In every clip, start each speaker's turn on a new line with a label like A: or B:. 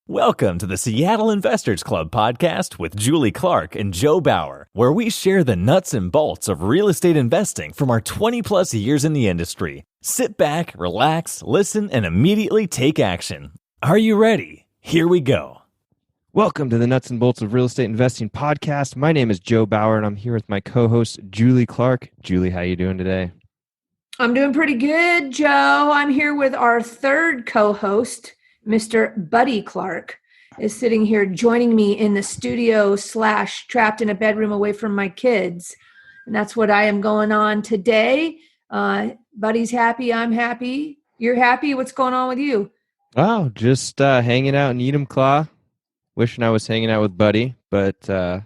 A: Welcome to the Seattle Investors Club podcast with Julie Clark and Joe Bauer, where we share the nuts and bolts of real estate investing from our 20-plus years in the industry. Sit back, relax, listen, and immediately take action. Are you ready? Here we go.
B: Welcome to the Nuts and Bolts of Real Estate Investing podcast. My name is Joe Bauer, and I'm here with my co-host, Julie Clark. Julie, how you doing today?
C: I'm doing pretty good, Joe. I'm here with our third co-host, Mr. Buddy Clark, is sitting here joining me in the studio / trapped in a bedroom away from my kids. And that's what I am going on today. Buddy's happy. I'm happy. You're happy. What's going on with you?
B: Oh, just hanging out in Enumclaw. Wishing I was hanging out with Buddy, but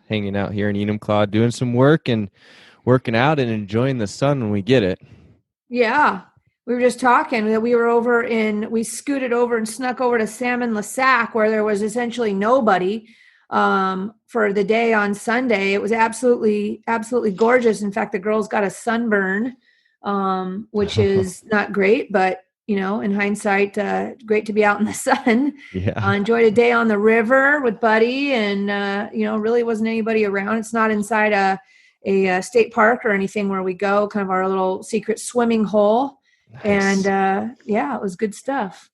B: hanging out here in Enumclaw, doing some work and working out and enjoying the sun when we get it.
C: Yeah. We were just talking that we scooted over and snuck over to Salmon Lasac, where there was essentially nobody for the day on Sunday. It was absolutely gorgeous. In fact, the girls got a sunburn, which is not great, but in hindsight, great to be out in the sun.
B: Yeah.
C: Enjoyed a day on the river with Buddy, and really wasn't anybody around. It's not inside a state park or anything where we go, kind of our little secret swimming hole. Nice. And it was good stuff.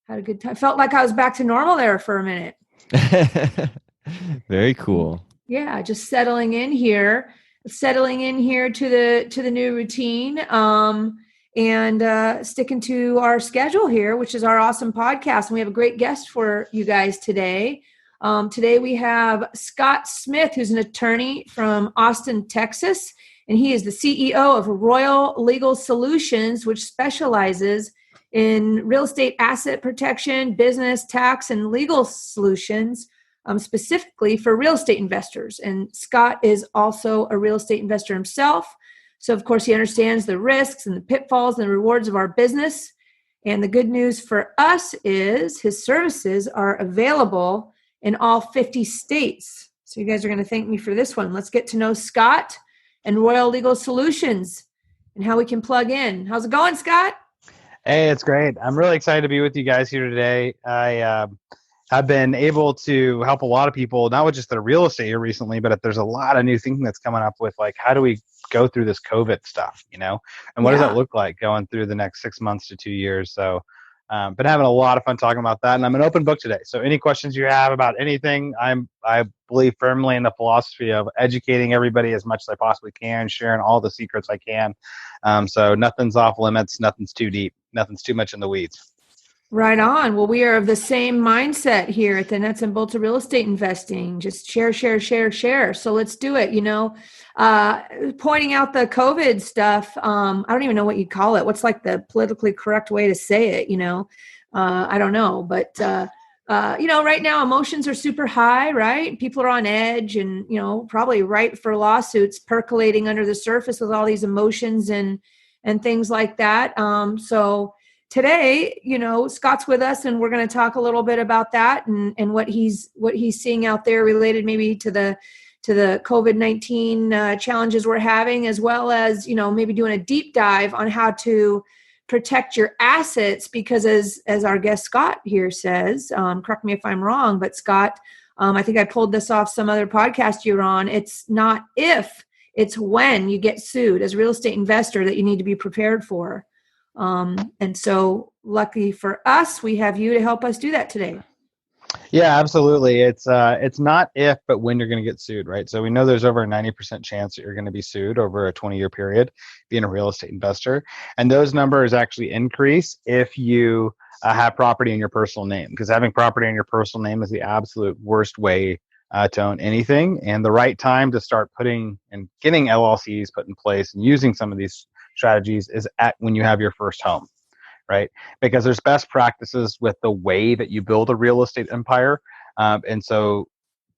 C: Had a good time. Felt like I was back to normal there for a minute.
B: Very cool.
C: Yeah, just settling in here to the new routine. And sticking to our schedule here, which is our awesome podcast. And we have a great guest for you guys today. Today we have Scott Smith, who's an attorney from Austin, Texas. And he is the CEO of Royal Legal Solutions, which specializes in real estate asset protection, business, tax, and legal solutions, specifically for real estate investors. And Scott is also a real estate investor himself. So, of course, he understands the risks and the pitfalls and the rewards of our business. And the good news for us is his services are available in all 50 states. So you guys are going to thank me for this one. Let's get to know Scott and Royal Legal Solutions and how we can plug in. How's it going, Scott?
D: Hey, it's great. I'm really excited to be with you guys here today. I've been able to help a lot of people, not with just the real estate here recently, but there's a lot of new thinking that's coming up with, like, how do we go through this COVID stuff, and what does that look like going through the next 6 months to 2 years? So been having a lot of fun talking about that, and I'm an open book today. So any questions you have about anything, I believe firmly in the philosophy of educating everybody as much as I possibly can, sharing all the secrets I can. So nothing's off limits, nothing's too deep, nothing's too much in the weeds.
C: Right on. Well, we are of the same mindset here at the Nuts and Bolts of Real Estate Investing. Just share. So let's do it. Pointing out the COVID stuff. I don't even know what you call it. What's like the politically correct way to say it? I don't know. But, right now emotions are super high, right? People are on edge and, probably ripe for lawsuits percolating under the surface with all these emotions and things like that. So today, Scott's with us, and we're going to talk a little bit about that and what he's seeing out there related maybe to the COVID-19 challenges we're having, as well as maybe doing a deep dive on how to protect your assets. Because as our guest Scott here says, correct me if I'm wrong, but Scott, I think I pulled this off some other podcast you're on. It's not if, it's when you get sued as a real estate investor that you need to be prepared for. And so lucky for us, we have you to help us do that today.
D: Yeah, absolutely. It's not if, but when you're going to get sued, right? So we know there's over a 90% chance that you're going to be sued over a 20-year period being a real estate investor. And those numbers actually increase if you have property in your personal name, because having property in your personal name is the absolute worst way to own anything. And the right time to start putting and getting LLCs put in place and using some of these strategies is when you have your first home, right? Because there's best practices with the way that you build a real estate empire. And so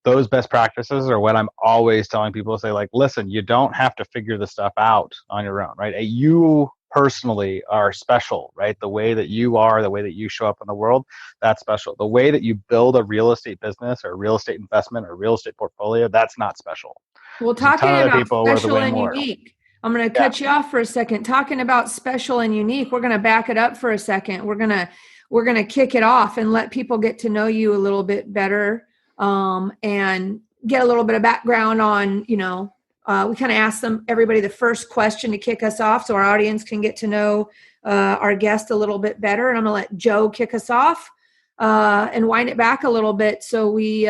D: those best practices are what I'm always telling people to say, like, listen, you don't have to figure this stuff out on your own, right? You personally are special, right? The way that you are, the way that you show up in the world, that's special. The way that you build a real estate business or a real estate investment or real estate portfolio, that's not special.
C: Well, talking about special and unique, I'm going to cut you off for a second. Talking about special and unique, we're going to back it up for a second. We're going we're going to kick it off and let people get to know you a little bit better, and get a little bit of background on, we kind of ask everybody the first question to kick us off so our audience can get to know our guest a little bit better. And I'm going to let Joe kick us off and wind it back a little bit so we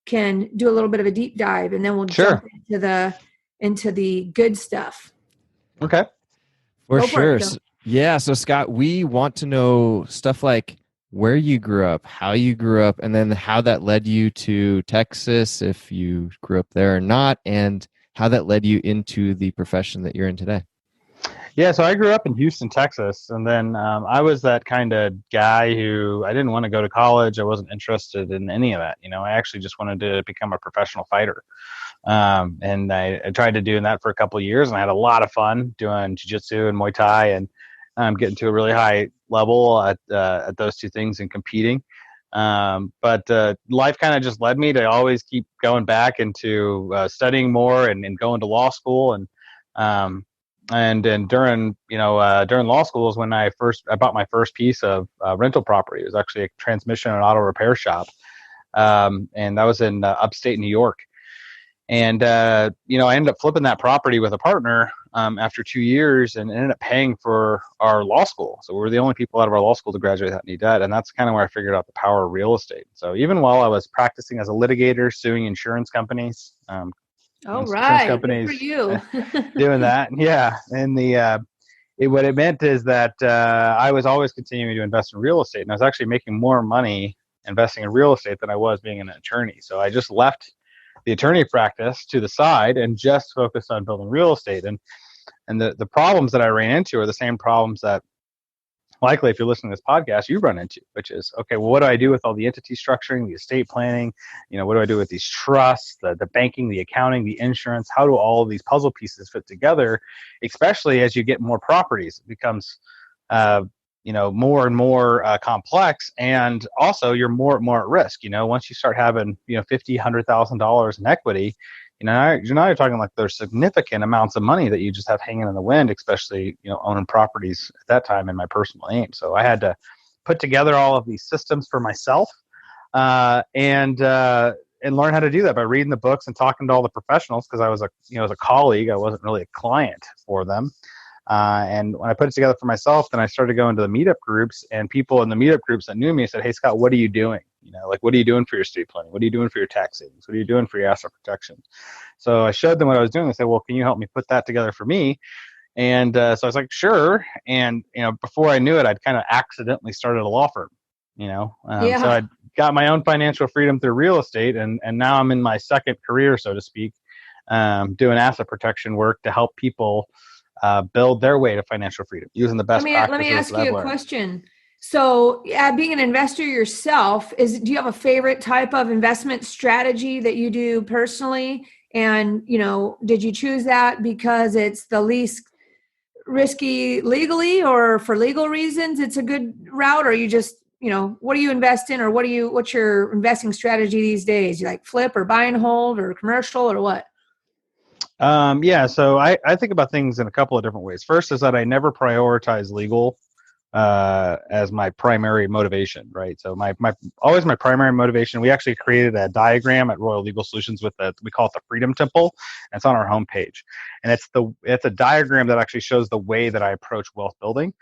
C: can do a little bit of a deep dive, and then we'll jump into the good stuff.
D: Okay.
B: For
C: Go
B: sure.
C: for it, Joe.
B: Yeah. So Scott, we want to know stuff like where you grew up, how you grew up, and then how that led you to Texas, if you grew up there or not, and how that led you into the profession that you're in today.
D: Yeah, so I grew up in Houston, Texas, and then I was that kind of guy who I didn't want to go to college. I wasn't interested in any of that. I actually just wanted to become a professional fighter. And I tried to do that for a couple of years, and I had a lot of fun doing jiu-jitsu and Muay Thai, and getting to a really high level at those two things and competing. But life kind of just led me to always keep going back into studying more and going to law school. And during law school is when I bought my first piece of rental property. It was actually a transmission and auto repair shop. And that was in upstate New York. And, I ended up flipping that property with a partner after 2 years, and ended up paying for our law school. So we were the only people out of our law school to graduate without any debt. And that's kind of where I figured out the power of real estate. So even while I was practicing as a litigator, suing insurance companies,
C: All right.
D: companies,
C: good for you.
D: doing that. Yeah. And what it meant is that I was always continuing to invest in real estate. And I was actually making more money investing in real estate than I was being an attorney. So I just left the attorney practice to the side and just focused on building real estate. And the problems that I ran into are the same problems that likely, if you're listening to this podcast, you run into, which is, okay, well, what do I do with all the entity structuring, the estate planning? What do I do with these trusts, the banking, the accounting, the insurance? How do all of these puzzle pieces fit together, especially as you get more properties? It becomes, more and more complex, and also you're more and more at risk. Once you start having, $50,000, $100,000 in equity, you're talking like there's significant amounts of money that you just have hanging in the wind, especially, owning properties at that time in my personal name. So I had to put together all of these systems for myself, and learn how to do that by reading the books and talking to all the professionals, because I was as a colleague, I wasn't really a client for them. And when I put it together for myself, then I started going to the meetup groups, and people in the meetup groups that knew me said, "Hey, Scott, what are you doing? What are you doing for your estate planning? What are you doing for your tax savings? What are you doing for your asset protection?" So I showed them what I was doing. They said, "Well, can you help me put that together for me?" And so I was like, "Sure." And before I knew it, I'd kind of accidentally started a law firm. So I got my own financial freedom through real estate, and now I'm in my second career, so to speak, doing asset protection work to help people build their way to financial freedom using the best practices.
C: Let me ask you a question. So, being an investor yourself, do you have a favorite type of investment strategy that you do personally? And, did you choose that because it's the least risky legally, or for legal reasons it's a good route? Or you just, what do you invest in, or what's your investing strategy these days? You like flip or buy and hold or commercial or what?
D: So I think about things in a couple of different ways. First is that I never prioritize legal as my primary motivation, right? So my primary motivation. We actually created a diagram at Royal Legal Solutions we call it the Freedom Temple. And it's on our homepage, and it's a diagram that actually shows the way that I approach wealth building.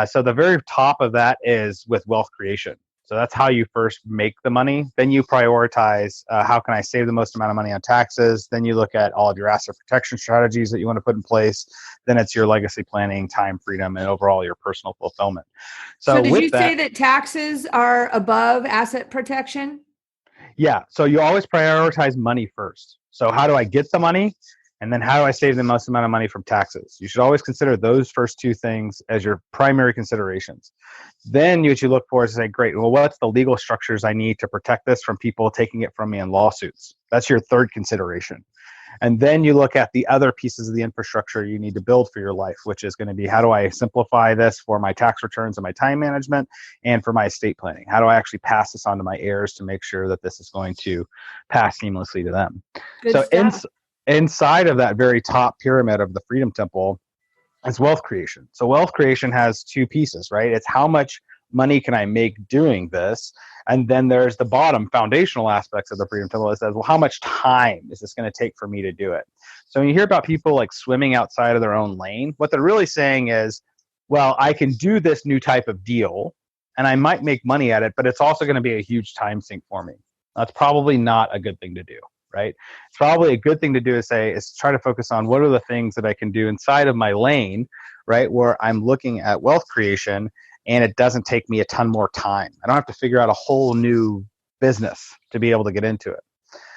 D: So the very top of that is with wealth creation. So that's how you first make the money. Then you prioritize how can I save the most amount of money on taxes. Then you look at all of your asset protection strategies that you want to put in place. Then it's your legacy planning, time freedom, and overall your personal fulfillment.
C: So did you say that taxes are above asset protection?
D: Yeah. So you always prioritize money first. So how do I get the money? And then how do I save the most amount of money from taxes? You should always consider those first two things as your primary considerations. Then what you look for is to say, great, well, what's the legal structures I need to protect this from people taking it from me in lawsuits? That's your third consideration. And then you look at the other pieces of the infrastructure you need to build for your life, which is going to be, how do I simplify this for my tax returns and my time management and for my estate planning? How do I actually pass this on to my heirs to make sure that this is going to pass seamlessly to them?
C: Good stuff.
D: Inside of that very top pyramid of the Freedom Temple is wealth creation. So wealth creation has two pieces, right? It's how much money can I make doing this? And then there's the bottom foundational aspects of the freedom template that says, well, how much time is this going to take for me to do it? So when you hear about people like swimming outside of their own lane, what they're really saying is, well, I can do this new type of deal and I might make money at it, but it's also going to be a huge time sink for me. That's probably not a good thing to do, right? It's probably a good thing to do is try to focus on what are the things that I can do inside of my lane, right, where I'm looking at wealth creation and it doesn't take me a ton more time. I don't have to figure out a whole new business to be able to get into it.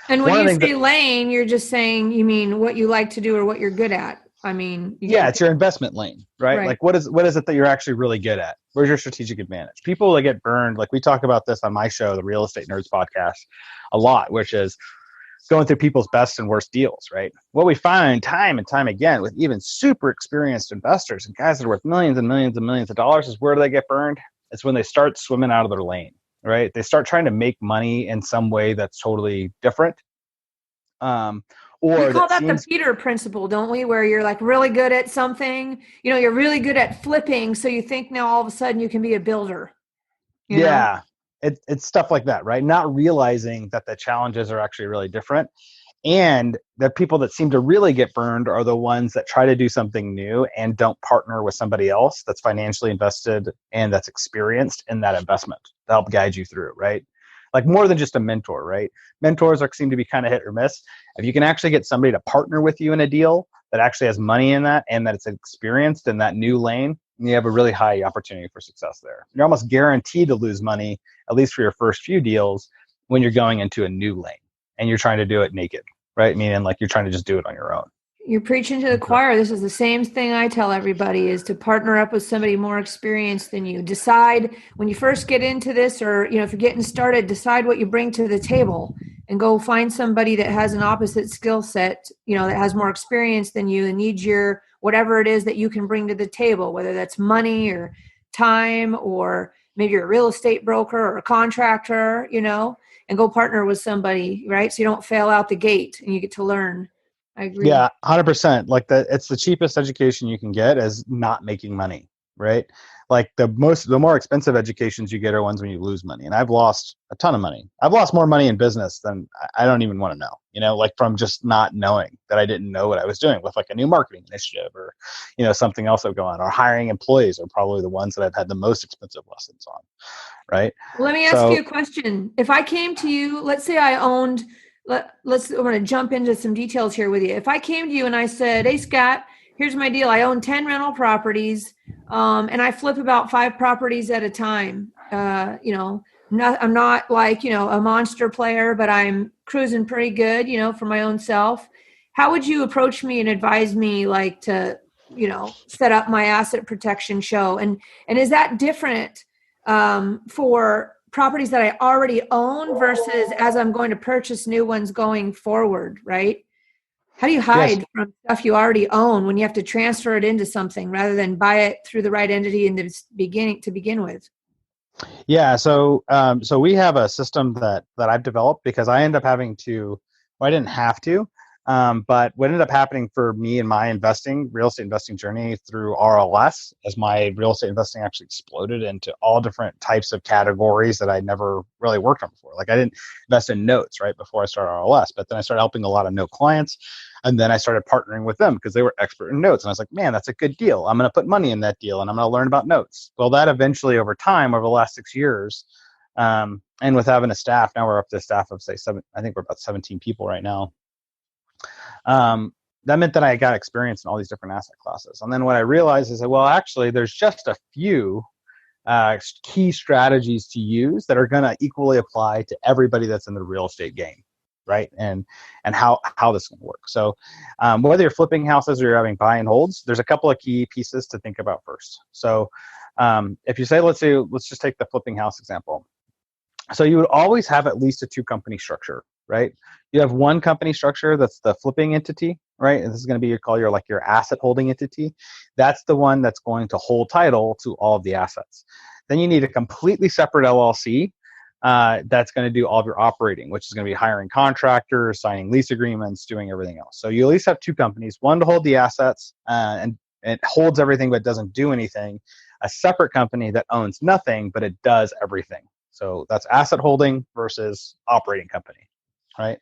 C: And when you say lane, you're just saying, you mean what you like to do or what you're good at. I mean,
D: it's your investment lane, right? Like what is it that you're actually really good at? Where's your strategic advantage? People that get burned, like we talk about this on my show, the Real Estate Nerds podcast, a lot, which is going through people's best and worst deals, right? What we find time and time again with even super experienced investors and guys that are worth millions and millions and millions of dollars is where do they get burned? It's when they start swimming out of their lane, right? They start trying to make money in some way that's totally different.
C: We call that the Peter principle, don't we? Where you're like really good at something, you're really good at flipping. So you think now all of a sudden you can be a builder. You know?
D: It's stuff like that, right? Not realizing that the challenges are actually really different. And the people that seem to really get burned are the ones that try to do something new and don't partner with somebody else that's financially invested and that's experienced in that investment to help guide you through, right? Like more than just a mentor, right? Mentors seem to be kind of hit or miss. If you can actually get somebody to partner with you in a deal that actually has money in that and that it's experienced in that new lane, you have a really high opportunity for success there. You're almost guaranteed to lose money, at least for your first few deals, when you're going into a new lane and you're trying to do it naked, right? Meaning like you're trying to just do it on your own.
C: You're preaching to the choir. This is the same thing I tell everybody is to partner up with somebody more experienced than you. Decide when you first get into this or, if you're getting started, decide what you bring to the table and go find somebody that has an opposite skill set, that has more experience than you and needs your whatever it is that you can bring to the table, whether that's money or time or maybe you're a real estate broker or a contractor, and go partner with somebody, right? So you don't fail out the gate and you get to learn. I agree.
D: Yeah, 100%. Like it's the cheapest education you can get is not making money, right? Like the more expensive educations you get are ones when you lose money. And I've lost a ton of money. I've lost more money in business than I don't even want to know, like from just not knowing that I didn't know what I was doing with like a new marketing initiative or, something else I've gone or hiring employees are probably the ones that I've had the most expensive lessons on, right?
C: Let me ask you a question. If I came to you, let's say I owned I'm going to jump into some details here with you. If I came to you and I said, hey, Scott, here's my deal. I own 10 rental properties and I flip about 5 properties at a time. I'm not like, a monster player, but I'm cruising pretty good, for my own self. How would you approach me and advise me like to, set up my asset protection show? And is that different for properties that I already own versus as I'm going to purchase new ones going forward, right? How do you hide from stuff you already own when you have to transfer it into something rather than buy it through the right entity in the beginning to begin with?
D: Yeah, so we have a system that I've developed because I end up having to. Well, I didn't have to, but what ended up happening for me in my real estate investing journey through RLS, as my real estate investing actually exploded into all different types of categories that I'd never really worked on before. Like I didn't invest in notes right before I started RLS, but then I started helping a lot of note clients. And then I started partnering with them because they were expert in notes. And I was like, man, that's a good deal. I'm going to put money in that deal and I'm going to learn about notes. Well, that eventually over time, over the last 6 years, and with having a staff, now we're up to a staff of say 7, I think we're about 17 people right now. That meant that I got experience in all these different asset classes. And then what I realized is that, well, actually there's just a few key strategies to use that are going to equally apply to everybody that's in the real estate game. Right. And how this is going to work. So whether you're flipping houses or you're having buy and holds, there's a couple of key pieces to think about first. So if you say, let's just take the flipping house example. So you would always have at least a 2-company structure, right? You have one company structure that's the flipping entity, right? And this is going to be your asset holding entity. That's the one that's going to hold title to all of the assets. Then you need a completely separate LLC that's going to do all of your operating, which is going to be hiring contractors, signing lease agreements, doing everything else. So you at least have 2 companies, one to hold the assets and it holds everything but doesn't do anything. a separate company that owns nothing, but it does everything. So that's asset holding versus operating company, right?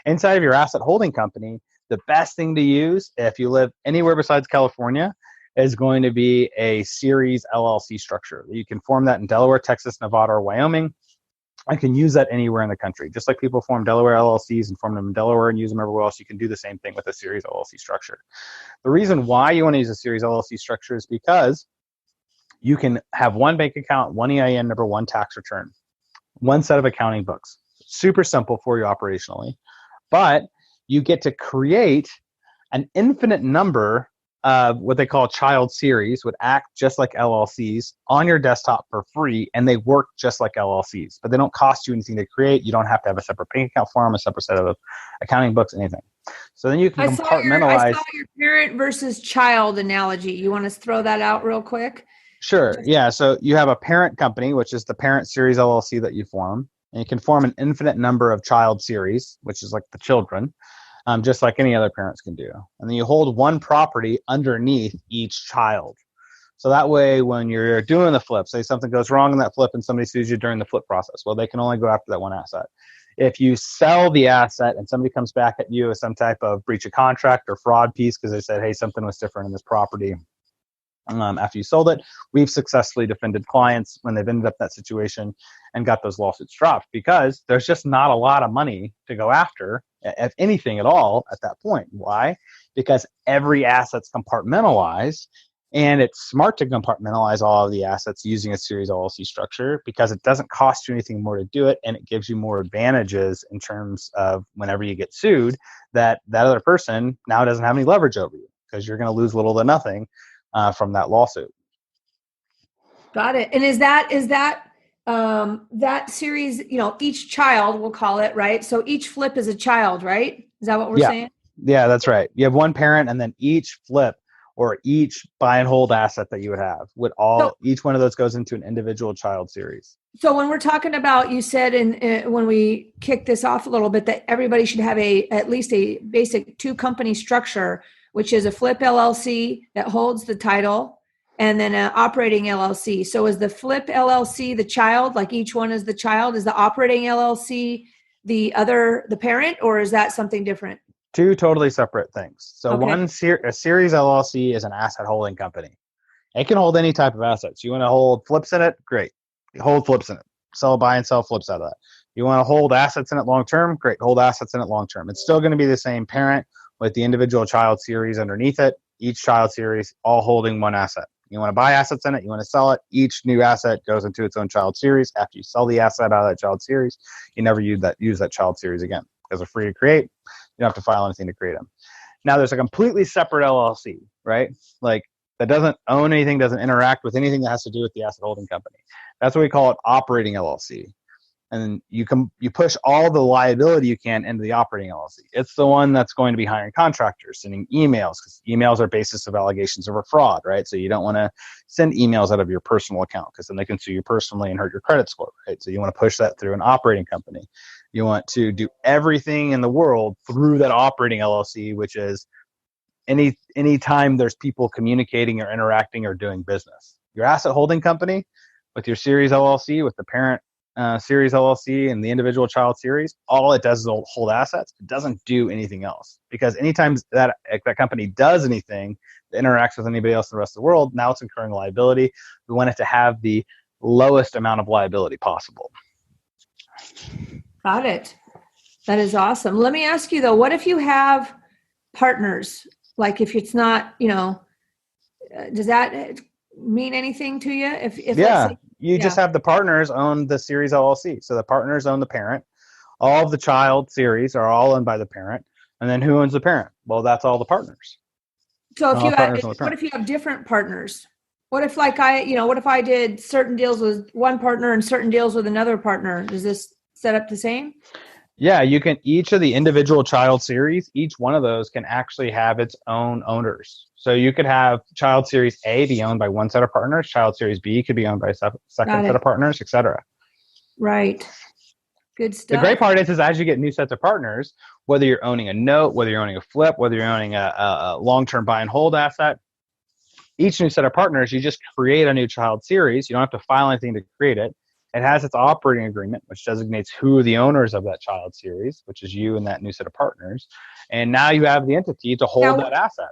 D: Inside of your asset holding company, the best thing to use if you live anywhere besides California is going to be a series LLC structure. You can form that in Delaware, Texas, Nevada, or Wyoming. I can use that anywhere in the country. Just like people form Delaware LLCs and form them in Delaware and use them everywhere else, you can do the same thing with a series LLC structure. The reason why you want to use a series LLC structure is because you can have one bank account, one EIN number, one tax return, one set of accounting books. Super simple for you operationally. But you get to create an infinite number of what they call child series, would act just like LLCs on your desktop for free, and they work just like LLCs, but they don't cost you anything to create. You don't have to have a separate bank account form, a separate set of accounting books, anything. So then you can compartmentalize.
C: I saw your parent versus child analogy. You want to throw that out real quick?
D: Sure. Yeah. So you have a parent company, which is the parent series LLC that you form, and you can form an infinite number of child series, which is like the children. Just like any other parents can do. And then you hold one property underneath each child. So that way, when you're doing the flip, say something goes wrong in that flip and somebody sues you during the flip process, well, they can only go after that one asset. If you sell the asset and somebody comes back at you with some type of breach of contract or fraud piece because they said, hey, something was different in this property, after you sold it, we've successfully defended clients when they've ended up in that situation and got those lawsuits dropped, because there's just not a lot of money to go after, if anything at all, at that point. Why? Because every asset's compartmentalized, and it's smart to compartmentalize all of the assets using a series LLC structure because it doesn't cost you anything more to do it, and it gives you more advantages in terms of whenever you get sued, that other person now doesn't have any leverage over you because you're going to lose little to nothing from that lawsuit.
C: Got it. And is that that series, each child, we'll call it, right? So each flip is a child, right? Is that what we're saying?
D: Yeah, that's right. You have one parent, and then each flip or each buy and hold asset that you would have each one of those goes into an individual child series.
C: So when we're talking about, you said when we kick this off a little bit, that everybody should have at least a basic 2-company structure, which is a flip LLC that holds the title, and then an operating LLC. So is the flip LLC the child, like each one is the child? Is the operating LLC the parent, or is that something different?
D: 2 totally separate things. So
C: Okay.
D: a series LLC is an asset holding company. It can hold any type of assets. You want to hold flips in it? Great. Hold flips in it. Buy and sell flips out of that. You want to hold assets in it long term? Great. Hold assets in it long term. It's still going to be the same parent with the individual child series underneath it, each child series all holding one asset. You want to buy assets in it, you want to sell it, each new asset goes into its own child series. After you sell the asset out of that child series, you never use that child series again because they're free to create. You don't have to file anything to create them. Now there's a completely separate LLC, right? Like that doesn't own anything, doesn't interact with anything that has to do with the asset holding company. That's what we call it, operating LLC. And you push all the liability you can into the operating LLC. It's the one that's going to be hiring contractors, sending emails, because emails are basis of allegations of a fraud, right? So you don't want to send emails out of your personal account because then they can sue you personally and hurt your credit score, right? So you want to push that through an operating company. You want to do everything in the world through that operating LLC, which is any time there's people communicating or interacting or doing business. Your asset holding company with your series LLC, with the parent series LLC and the individual child series, all it does is hold assets. It doesn't do anything else, because anytime that company does anything that interacts with anybody else in the rest of the world, now it's incurring liability. We want it to have the lowest amount of liability possible.
C: Got it. That is awesome. Let me ask you though, what if you have partners? Like if it's not, does that mean anything to you? If
D: you just have the partners own the series LLC. So the partners own the parent. All of the child series are all owned by the parent. And then who owns the parent? Well, that's all the partners.
C: So what if you have different partners? What if what if I did certain deals with one partner and certain deals with another partner? Is this set up the same?
D: Yeah, you can, each of the individual child series, each one of those can actually have its own owners. So you could have child series A be owned by one set of partners, child series B could be owned by a second set of partners, etc.
C: Right. Good stuff.
D: The great part is as you get new sets of partners, whether you're owning a note, whether you're owning a flip, whether you're owning a long-term buy and hold asset, Each new set of partners, you just create a new child series. You don't have to file anything to create it. It has its operating agreement, which designates who are the owners of that child series, which is you and that new set of partners. And now you have the entity to hold that asset.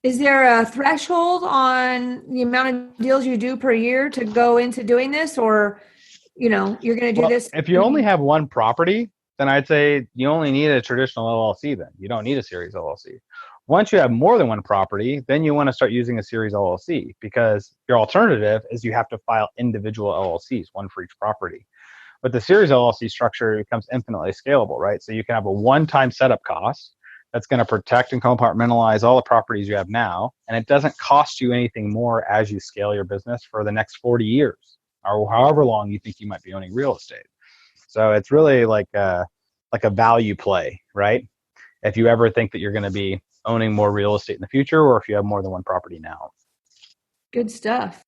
C: Is there a threshold on the amount of deals you do per year to go into doing this, or, you're going to do this?
D: If you only have one property, then I'd say you only need a traditional LLC then. You don't need a series LLC. Once you have more than one property, then you want to start using a series LLC, because your alternative is you have to file individual LLCs, one for each property. But the series LLC structure becomes infinitely scalable, right? So you can have a one-time setup cost that's going to protect and compartmentalize all the properties you have now, and it doesn't cost you anything more as you scale your business for the next 40 years or however long you think you might be owning real estate. So it's really like a value play, right? If you ever think that you're going to be owning more real estate in the future, or if you have more than one property now.
C: Good stuff.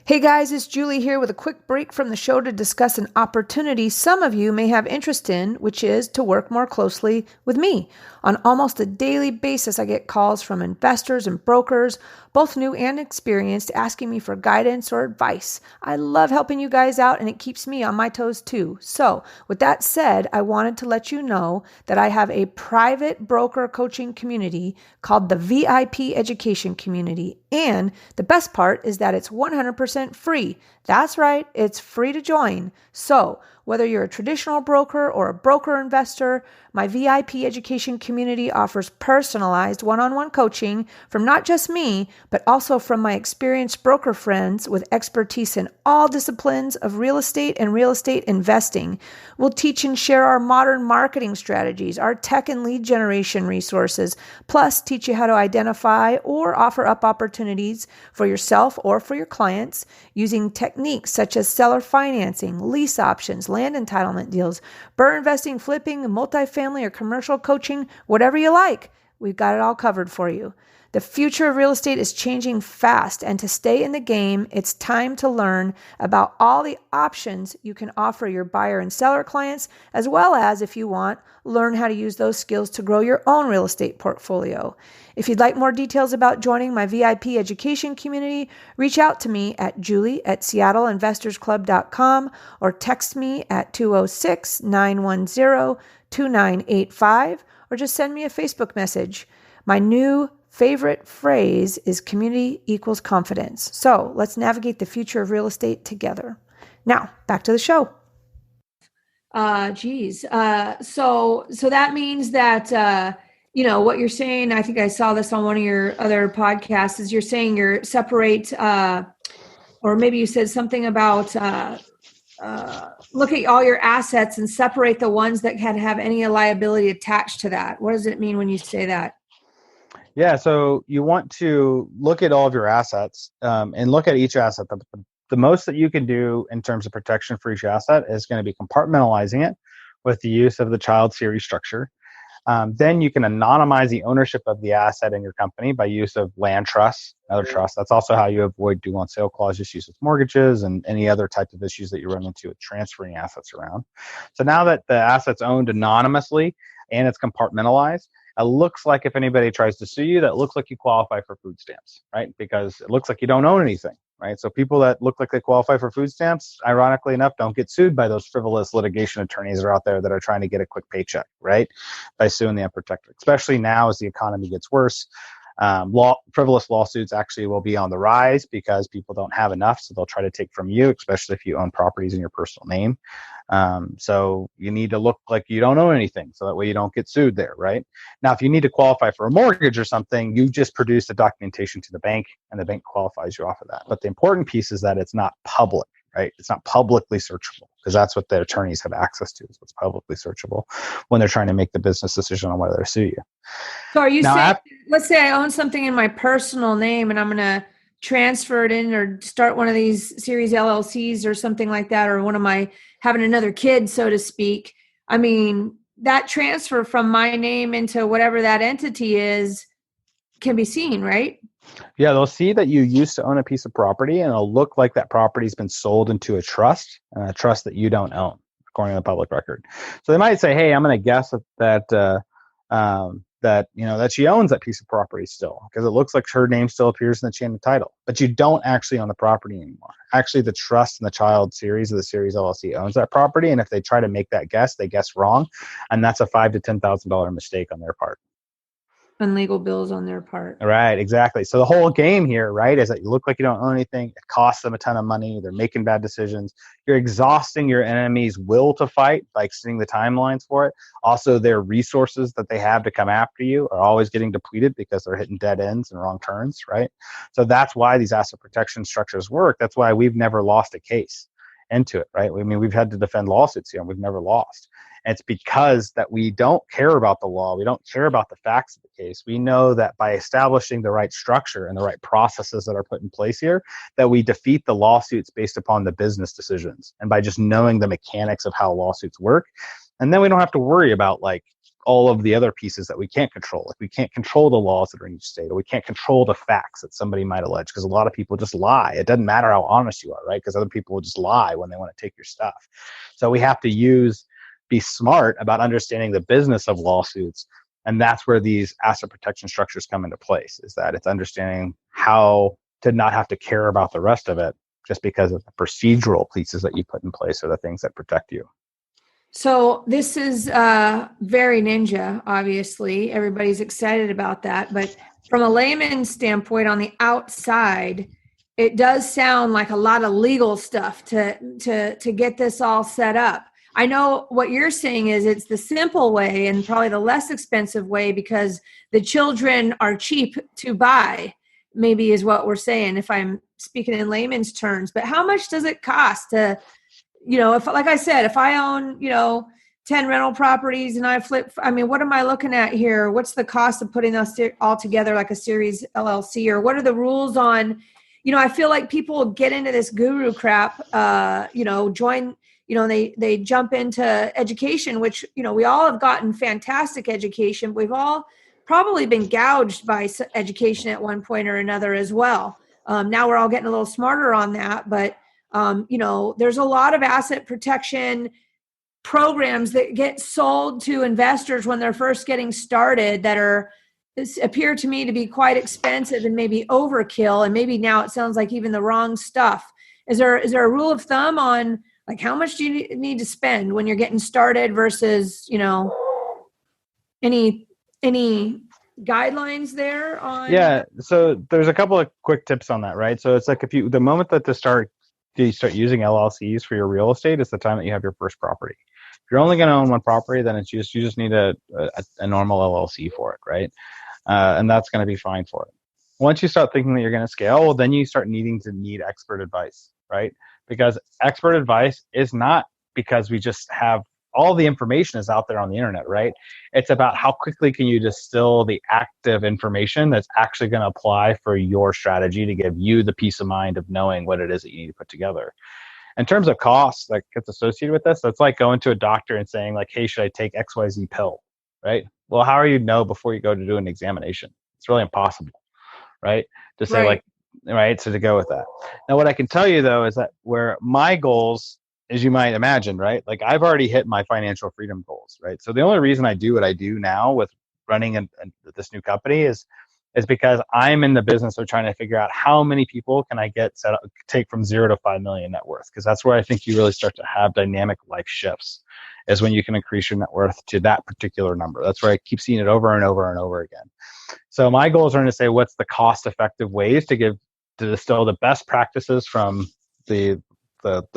C: Hey guys, it's Julie here with a quick break from the show to discuss an opportunity some of you may have interest in, which is to work more closely with me. On almost a daily basis, I get calls from investors and brokers, both new and experienced, asking me for guidance or advice. I love helping you guys out, and it keeps me on my toes too. So with that said, I wanted to let you know that I have a private broker coaching community called the VIP Education Community. And the best part is that it's 100% free. That's right, it's free to join. So whether you're a traditional broker or a broker investor, my VIP education community offers personalized one-on-one coaching from not just me, but also from my experienced broker friends with expertise in all disciplines of real estate and real estate investing. We'll teach and share our modern marketing strategies, our tech and lead generation resources, plus teach you how to identify or offer up opportunities for yourself or for your clients using techniques such as seller financing, lease options, land entitlement deals, BRRRR investing, flipping, multifamily or commercial coaching, whatever you like. We've got it all covered for you. The future of real estate is changing fast, and to stay in the game, it's time to learn about all the options you can offer your buyer and seller clients, as well as, if you want, learn how to use those skills to grow your own real estate portfolio. If you'd like more details about joining my VIP education community, reach out to me at julie@seattleinvestorsclub.com or text me at 206-910-2985 or just send me a Facebook message. My new favorite phrase is community equals confidence. So let's navigate the future of real estate together. Now, back to the show. So that means that, what you're saying, I think I saw this on one of your other podcasts, is you're saying you're separate, or maybe you said something about look at all your assets and separate the ones that can have any liability attached to that. What does it mean when you say that?
D: Yeah, so you want to look at all of your assets and look at each asset. The most that you can do in terms of protection for each asset is going to be compartmentalizing it with the use of the child series structure. Then you can anonymize the ownership of the asset in your company by use of land trusts, other trusts. That's also how you avoid due on sale clause issues with mortgages and any other type of issues that you run into with transferring assets around. So now that the asset's owned anonymously and it's compartmentalized, it looks like if anybody tries to sue you, that looks like you qualify for food stamps, right? Because it looks like you don't own anything, right? So people that look like they qualify for food stamps, ironically enough, don't get sued by those frivolous litigation attorneys that are out there that are trying to get a quick paycheck, right? By suing the unprotected, especially now as the economy gets worse. Frivolous lawsuits actually will be on the rise because people don't have enough, so they'll try to take from you, especially if you own properties in your personal name. So you need to look like you don't own anything, so that way you don't get sued there, right? Now, if you need to qualify for a mortgage or something, you just produce the documentation to the bank, and the bank qualifies you off of that. But the important piece is that it's not public, right? It's not publicly searchable, because that's what the attorneys have access to, is what's publicly searchable when they're trying to make the business decision on whether to sue you.
C: So are you saying, let's say I own something in my personal name and I'm going to transfer it in or start one of these series LLCs or something like that, or having another kid, so to speak. I mean, that transfer from my name into whatever that entity is can be seen, right?
D: Yeah, they'll see that you used to own a piece of property, and it'll look like that property's been sold into a trust that you don't own, according to the public record. So they might say, hey, I'm going to guess that that she owns that piece of property still, because it looks like her name still appears in the chain of title, but you don't actually own the property anymore. Actually, the trust in the child series of the series LLC owns that property, and if they try to make that guess, they guess wrong, and that's a $5,000 to $10,000 mistake on their part.
C: And legal bills on their part.
D: Right, exactly. So the whole game here, right, is that you look like you don't own anything. It costs them a ton of money. They're making bad decisions. You're exhausting your enemy's will to fight by extending the timelines for it. Also, their resources that they have to come after you are always getting depleted because they're hitting dead ends and wrong turns, right? So that's why these asset protection structures work. That's why we've never lost a case into it, right? I mean, we've had to defend lawsuits here and we've never lost. And it's because that we don't care about the law. We don't care about the facts of the case. We know that by establishing the right structure and the right processes that are put in place here, that we defeat the lawsuits based upon the business decisions and by just knowing the mechanics of how lawsuits work. And then we don't have to worry about like all of the other pieces that we can't control. Like we can't control the laws that are in each state, or we can't control the facts that somebody might allege, because a lot of people just lie. It doesn't matter how honest you are, right? Because other people will just lie when they want to take your stuff. So we have to be smart about understanding the business of lawsuits. And that's where these asset protection structures come into place, is that it's understanding how to not have to care about the rest of it just because of the procedural pieces that you put in place are the things that protect you.
C: So this is very ninja, obviously. Everybody's excited about that. But from a layman's standpoint on the outside, it does sound like a lot of legal stuff to get this all set up. I know what you're saying is it's the simple way and probably the less expensive way because the children are cheap to buy, maybe is what we're saying if I'm speaking in layman's terms. But how much does it cost to, if, like I said, if I own, 10 rental properties and I flip, what am I looking at here? What's the cost of putting us all together like a series LLC, or what are the rules on, I feel like people get into this guru crap, join, they jump into education, which, we all have gotten fantastic education. We've all probably been gouged by education at one point or another as well. Now we're all getting a little smarter on that, but, there's a lot of asset protection programs that get sold to investors when they're first getting started that appear to me to be quite expensive and maybe overkill. And maybe now it sounds like even the wrong stuff. Is there a rule of thumb on like how much do you need to spend when you're getting started versus, any guidelines there on?
D: Yeah. So there's a couple of quick tips on that, right? So it's like the moment that you start using LLCs for your real estate is the time that you have your first property. If you're only going to own one property, then you just need a normal LLC for it, right? And that's going to be fine for it. Once you start thinking that you're going to scale, well, then you start needing expert advice, right? Because expert advice is not because we just have all the information is out there on the internet, right? It's about how quickly can you distill the active information that's actually going to apply for your strategy to give you the peace of mind of knowing what it is that you need to put together. In terms of costs that gets associated with this, that's like going to a doctor and saying like, hey, should I take XYZ pill, right? Well, how are you know before you go to do an examination? It's really impossible, right? To say
C: Right.
D: right? So to go with that. Now, what I can tell you though, is that where my goals, as you might imagine, right? Like I've already hit my financial freedom goals, right? So the only reason I do what I do now with running this new company is because I'm in the business of trying to figure out how many people can I take from 0 to 5 million net worth. Because that's where I think you really start to have dynamic life shifts, is when you can increase your net worth to that particular number. That's where I keep seeing it over and over and over again. So my goals are to say, what's the cost effective ways to distill the best practices from the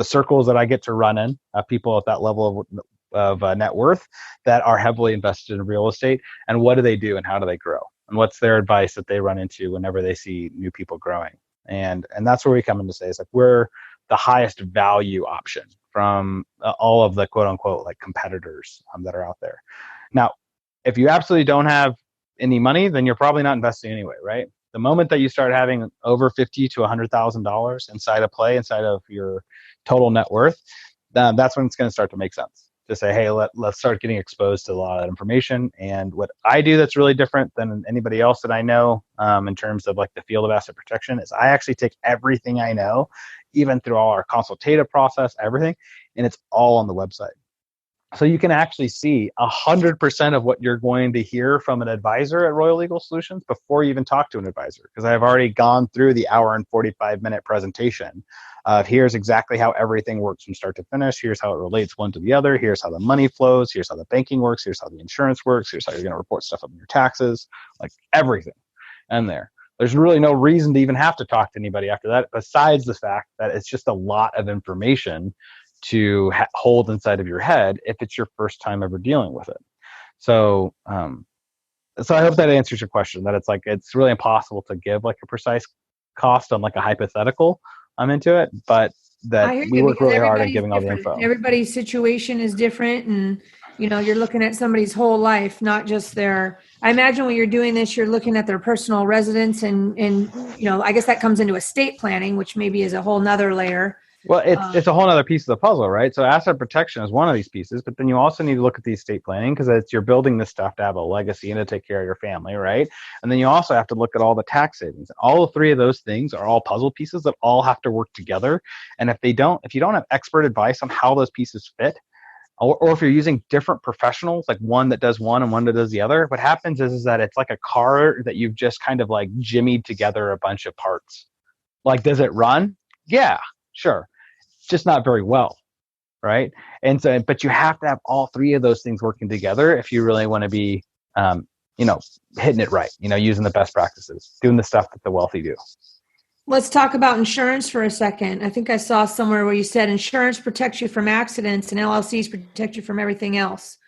D: circles that I get to run in, people at that level of net worth that are heavily invested in real estate, and what do they do and how do they grow, and what's their advice that they run into whenever they see new people growing. And that's where we come in to say, it's like we're the highest value option from all of the quote unquote like competitors that are out there. Now, if you absolutely don't have any money, then you're probably not investing anyway, right? The moment that you start having over $50,000 to $100,000 inside of your total net worth, that's when it's going to start to make sense to say, hey, let's start getting exposed to a lot of that information. And what I do that's really different than anybody else that I know in terms of like the field of asset protection is I actually take everything I know, even through all our consultative process, everything, and it's all on the website. So you can actually see 100% of what you're going to hear from an advisor at Royal Legal Solutions before you even talk to an advisor, because I've already gone through the hour and 45-minute presentation of here's exactly how everything works from start to finish. Here's how it relates one to the other. Here's how the money flows. Here's how the banking works. Here's how the insurance works. Here's how you're going to report stuff on your taxes, like everything in there. There's really no reason to even have to talk to anybody after that, besides the fact that it's just a lot of information to hold inside of your head if it's your first time ever dealing with it. So, so I hope that answers your question, that it's really impossible to give like a precise cost on like a hypothetical into it, but that we work really hard at giving all the info.
C: Everybody's situation is different, and you're looking at somebody's whole life, not just their. I imagine when you're doing this, you're looking at their personal residence, and I guess that comes into estate planning, which maybe is a whole nother layer.
D: Well, it's a whole other piece of the puzzle, right? So asset protection is one of these pieces, but then you also need to look at the estate planning, because you're building this stuff to have a legacy and to take care of your family, right? And then you also have to look at all the tax savings. All three of those things are all puzzle pieces that all have to work together. And if you don't have expert advice on how those pieces fit, or if you're using different professionals, like one that does one and one that does the other, what happens is that it's like a car that you've just kind of like jimmied together a bunch of parts. Like, does it run? Yeah, sure. Just not very well, right? And so, but you have to have all three of those things working together if you really want to be, hitting it right, using the best practices, doing the stuff that the wealthy do.
C: Let's talk about insurance for a second. I think I saw somewhere where you said insurance protects you from accidents and LLCs protect you from everything else.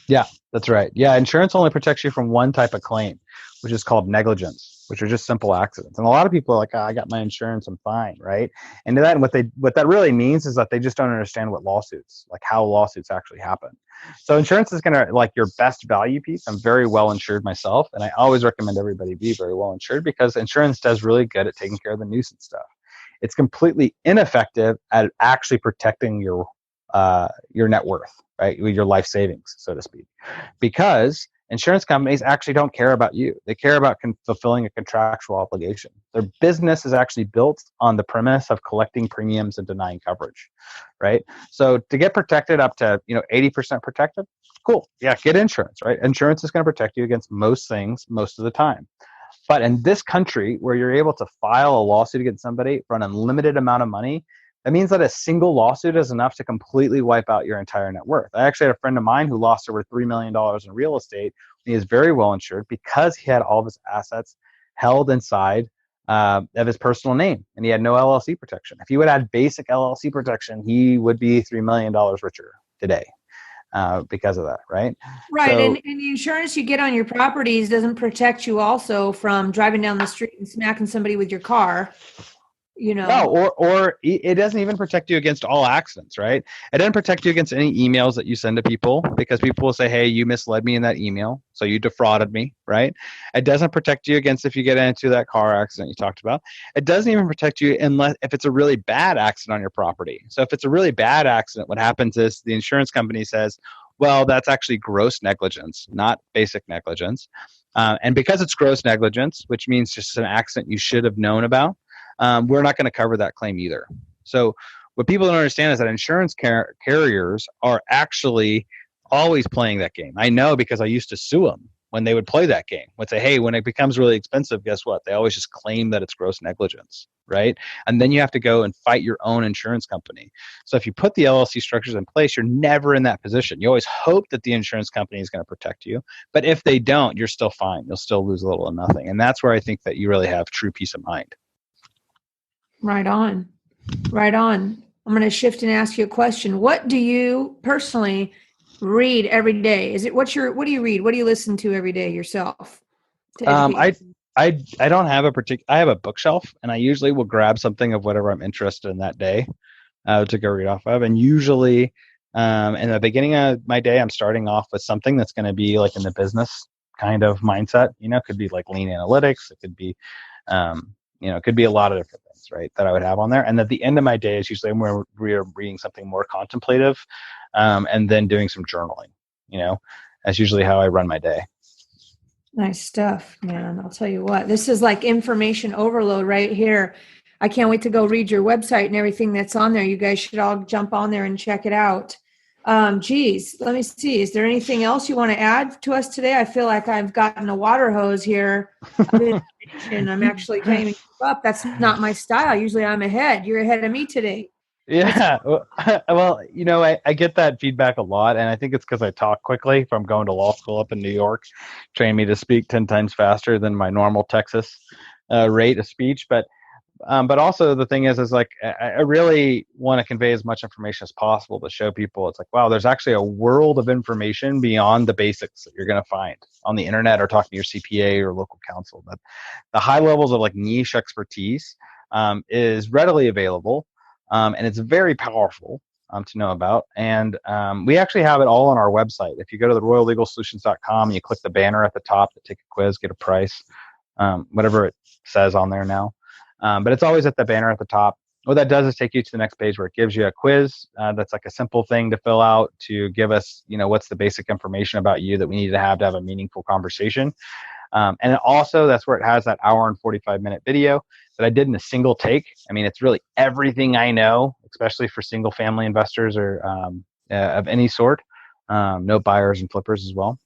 D: Yeah, that's right. Yeah, insurance only protects you from one type of claim, which is called negligence, which are just simple accidents. And a lot of people are like, I got my insurance, I'm fine, right? And what that really means is that they just don't understand how lawsuits actually happen. So insurance is going to, like, your best value piece. I'm very well insured myself, and I always recommend everybody be very well insured, because insurance does really good at taking care of the nuisance stuff. It's completely ineffective at actually protecting your net worth, right? Your life savings, so to speak, because insurance companies actually don't care about you. They care about fulfilling a contractual obligation. Their business is actually built on the premise of collecting premiums and denying coverage, right? So to get protected up to 80% protected, cool. Yeah, get insurance, right? Insurance is going to protect you against most things most of the time. But in this country, where you're able to file a lawsuit against somebody for an unlimited amount of money, that means that a single lawsuit is enough to completely wipe out your entire net worth. I actually had a friend of mine who lost over $3 million in real estate. He is very well insured because he had all of his assets held inside of his personal name, and he had no LLC protection. If he would add basic LLC protection, he would be $3 million richer today because of that, right?
C: Right, so, and the insurance you get on your properties doesn't protect you also from driving down the street and smacking somebody with your car.
D: No, or it doesn't even protect you against all accidents, right? It doesn't protect you against any emails that you send to people, because people will say, hey, you misled me in that email, so you defrauded me, right? It doesn't protect you against if you get into that car accident you talked about. It doesn't even protect you if it's a really bad accident on your property. So if it's a really bad accident, what happens is the insurance company says, well, that's actually gross negligence, not basic negligence. And because it's gross negligence, which means just an accident you should have known about, we're not going to cover that claim either. So what people don't understand is that insurance carriers are actually always playing that game. I know, because I used to sue them when they would play that game. Would say, hey, when it becomes really expensive, guess what? They always just claim that it's gross negligence, right? And then you have to go and fight your own insurance company. So if you put the LLC structures in place, you're never in that position. You always hope that the insurance company is going to protect you. But if they don't, you're still fine. You'll still lose a little or nothing. And that's where I think that you really have true peace of mind.
C: Right on. Right on. I'm going to shift and ask you a question. What do you personally read every day? What do you read? What do you listen to every day yourself?
D: I don't have I have a bookshelf, and I usually will grab something of whatever I'm interested in that day to go read off of. And usually in the beginning of my day, I'm starting off with something that's going to be like in the business kind of mindset. It could be like lean analytics. It could be, it could be a lot of different things, right, that I would have on there. And at the end of my day is usually when we're reading something more contemplative, and then doing some journaling. That's usually how I run my day.
C: Nice stuff, man. I'll tell you what, this is like information overload right here. I can't wait to go read your website and everything that's on there. You guys should all jump on there and check it out. Geez, let me see. Is there anything else you want to add to us today? I feel like I've gotten a water hose here of information. I'm actually can't even keep up. That's not my style. Usually I'm ahead. You're ahead of me today.
D: Yeah. Well, I get that feedback a lot, and I think it's because I talk quickly from going to law school up in New York, trained me to speak 10 times faster than my normal Texas rate of speech. But also the thing is like I really want to convey as much information as possible to show people it's like, wow, there's actually a world of information beyond the basics that you're going to find on the internet or talking to your CPA or local counsel. But the high levels of like niche expertise is readily available, and it's very powerful to know about. And we actually have it all on our website. If you go to the royallegalsolutions.com and you click the banner at the top to take a quiz, get a price, whatever it says on there now. But it's always at the banner at the top. What that does is take you to the next page where it gives you a quiz. That's like a simple thing to fill out to give us, what's the basic information about you that we need to have a meaningful conversation. And also that's where it has that hour and 45-minute video that I did in a single take. I mean, it's really everything I know, especially for single family investors or of any sort, no buyers and flippers as well.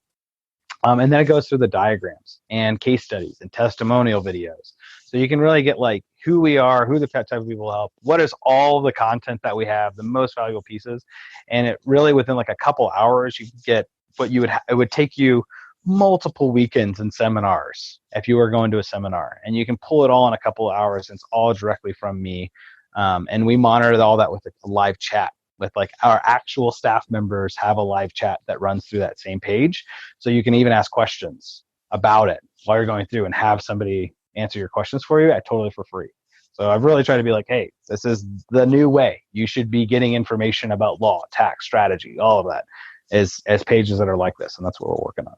D: And then it goes through the diagrams and case studies and testimonial videos. So you can really get like who we are, who the type of people help, what is all the content that we have, the most valuable pieces. And it really within like a couple hours, you can get what you would, it would take you multiple weekends and seminars if you were going to a seminar, and you can pull it all in a couple of hours. And it's all directly from me. And we monitor all that with a live chat. With like our actual staff members have a live chat that runs through that same page. So you can even ask questions about it while you're going through and have somebody answer your questions for you totally for free. So I've really tried to be like, hey, this is the new way. You should be getting information about law, tax, strategy, all of that as pages that are like this. And that's what we're working on.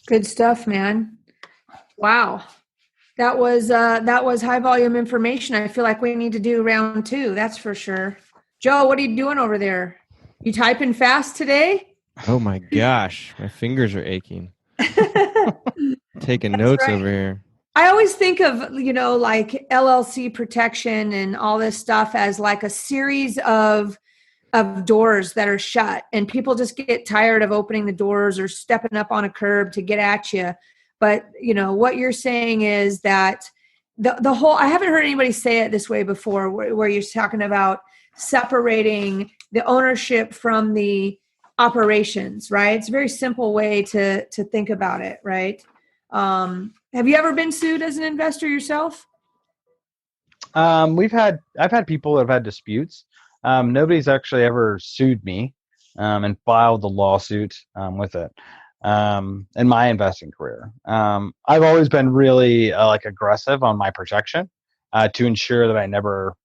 C: Good stuff, man. Wow. That was high volume information. I feel like we need to do round 2. That's for sure. Joe, what are you doing over there? You typing fast today?
B: Oh my gosh, my fingers are aching. Taking notes over here.
C: I always think of, like LLC protection and all this stuff as like a series of doors that are shut, and people just get tired of opening the doors or stepping up on a curb to get at you. But, what you're saying is that the whole, I haven't heard anybody say it this way before, where you're talking about separating the ownership from the operations, right? It's a very simple way to think about it, right? Have you ever been sued as an investor yourself?
D: I've had people that have had disputes. Nobody's actually ever sued me and filed the lawsuit with it in my investing career. I've always been really aggressive on my protection to ensure that I never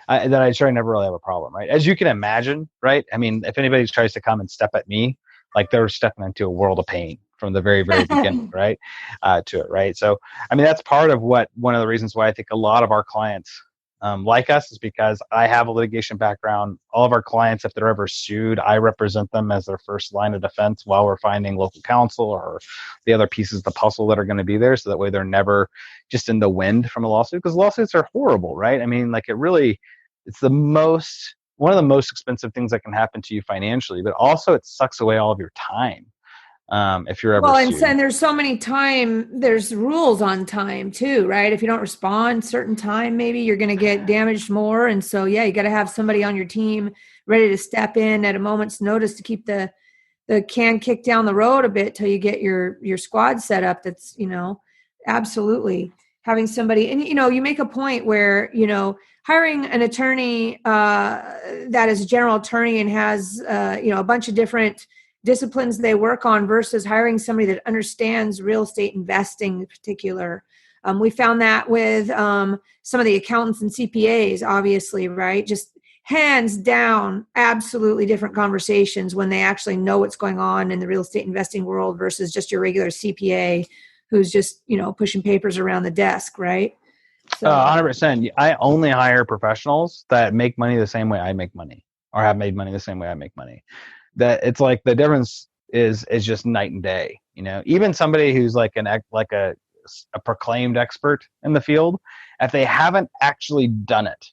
D: really have a problem, right? As you can imagine, right? I mean, if anybody tries to come and step at me, like they're stepping into a world of pain from the very, very beginning, right? To it, right? So, I mean, that's part of one of the reasons why I think a lot of our clients like us is because I have a litigation background. All of our clients, if they're ever sued, I represent them as their first line of defense while we're finding local counsel or the other pieces of the puzzle that are going to be there. So that way they're never just in the wind from a lawsuit, because lawsuits are horrible, right? I mean, like it's one of the most expensive things that can happen to you financially, but also it sucks away all of your time. If you're ever sued.
C: And there's so many there's rules on time too, right? If you don't respond certain time, maybe you're going to get damaged more. And so, yeah, you got to have somebody on your team ready to step in at a moment's notice to keep the can kicked down the road a bit till you get your squad set up. That's, absolutely having somebody, and, you make a point where, hiring an attorney that is a general attorney and has, a bunch of different disciplines they work on versus hiring somebody that understands real estate investing in particular. We found that with some of the accountants and CPAs, obviously, right? Just hands down, absolutely different conversations when they actually know what's going on in the real estate investing world versus just your regular CPA who's just, pushing papers around the desk, right? So,
D: 100%. I only hire professionals that make money the same way I make money, or have made money the same way I make money. That it's like the difference is just night and day. Even somebody who's like a proclaimed expert in the field, if they haven't actually done it,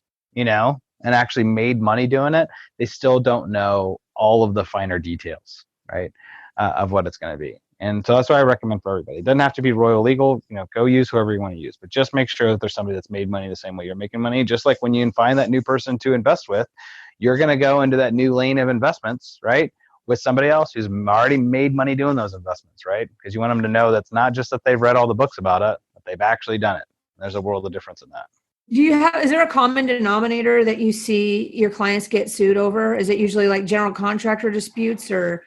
D: and actually made money doing it, they still don't know all of the finer details, right, of what it's going to be. And so that's what I recommend for everybody. It doesn't have to be Royal Legal. Go use whoever you want to use, but just make sure that there's somebody that's made money the same way you're making money. Just like when you find that new person to invest with, you're going to go into that new lane of investments, right, with somebody else who's already made money doing those investments, right? Because you want them to know that's not just that they've read all the books about it, but they've actually done it. There's a world of difference in that.
C: Is there a common denominator that you see your clients get sued over? Is it usually like general contractor disputes, or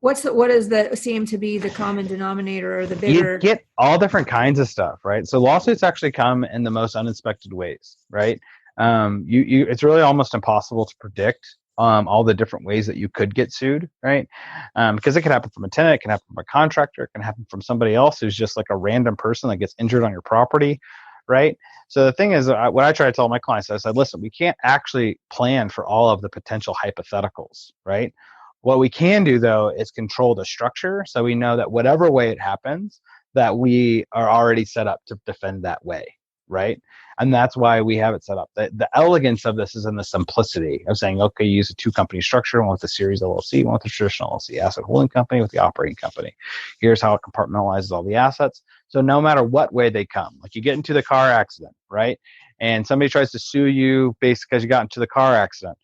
C: what does that seem to be the common denominator or the bigger?
D: You get all different kinds of stuff, right? So lawsuits actually come in the most unexpected ways, right? It's really almost impossible to predict all the different ways that you could get sued, right? Because it can happen from a tenant, it can happen from a contractor, it can happen from somebody else who's just like a random person that gets injured on your property, right? So the thing is, what I try to tell my clients, I said, listen, we can't actually plan for all of the potential hypotheticals, right? What we can do, though, is control the structure so we know that whatever way it happens, that we are already set up to defend that way, right? And that's why we have it set up. The elegance of this is in the simplicity of saying, okay, you use a two-company structure, one with a series LLC, one with a traditional LLC, asset holding company with the operating company. Here's how it compartmentalizes all the assets. So no matter what way they come, like you get into the car accident, right? And somebody tries to sue you basically because you got into the car accident.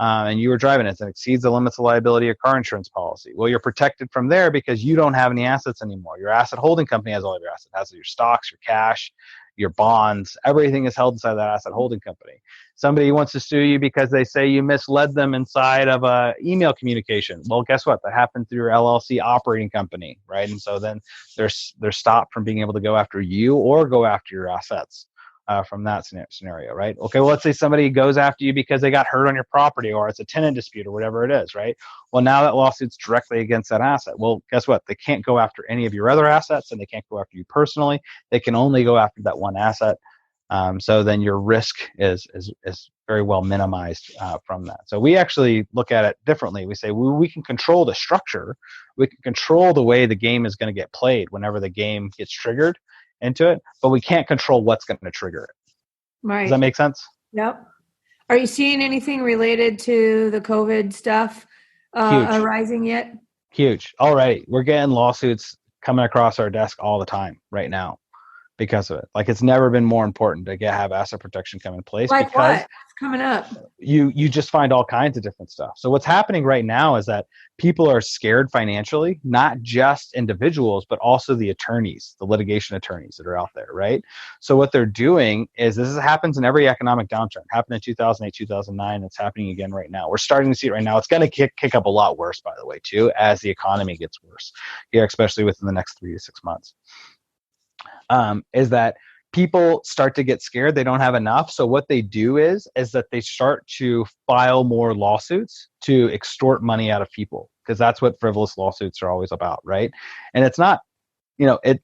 D: And you were driving it and exceeds the limits of liability of car insurance policy. Well, you're protected from there because you don't have any assets anymore. Your asset holding company has all of your assets. It has your stocks, your cash, your bonds. Everything is held inside that asset holding company. Somebody wants to sue you because they say you misled them inside of a email communication. Well, guess what? That happened through your LLC operating company, right? And so then they're stopped from being able to go after you or go after your assets. From that scenario, right? Okay, well, let's say somebody goes after you because they got hurt on your property or it's a tenant dispute or whatever it is, right? Well, now that lawsuit's directly against that asset. Well, guess what? They can't go after any of your other assets and they can't go after you personally. They can only go after that one asset. So then your risk is very well minimized from that. So we actually look at it differently. We say we can control the structure. We can control the way the game is going to get played whenever the game gets triggered into it, but we can't control what's going to trigger it.
C: Right.
D: Does that make sense?
C: Yep. Are you seeing anything related to the COVID stuff arising yet?
D: Huge. Already. We're getting lawsuits coming across our desk all the time right now because of it. Like it's never been more important to have asset protection come in place.
C: Like
D: because
C: what? What's coming up?
D: You just find all kinds of different stuff. So what's happening right now is that people are scared financially, not just individuals, but also the attorneys, the litigation attorneys that are out there, right? So what they're doing is this happens in every economic downturn. It happened in 2008, 2009. It's happening again right now. We're starting to see it right now. It's going to kick up a lot worse, by the way, too, as the economy gets worse, especially within the next 3 to 6 months. Is that people start to get scared. They don't have enough. So what they do is that they start to file more lawsuits to extort money out of people, because that's what frivolous lawsuits are always about, right? And it's not,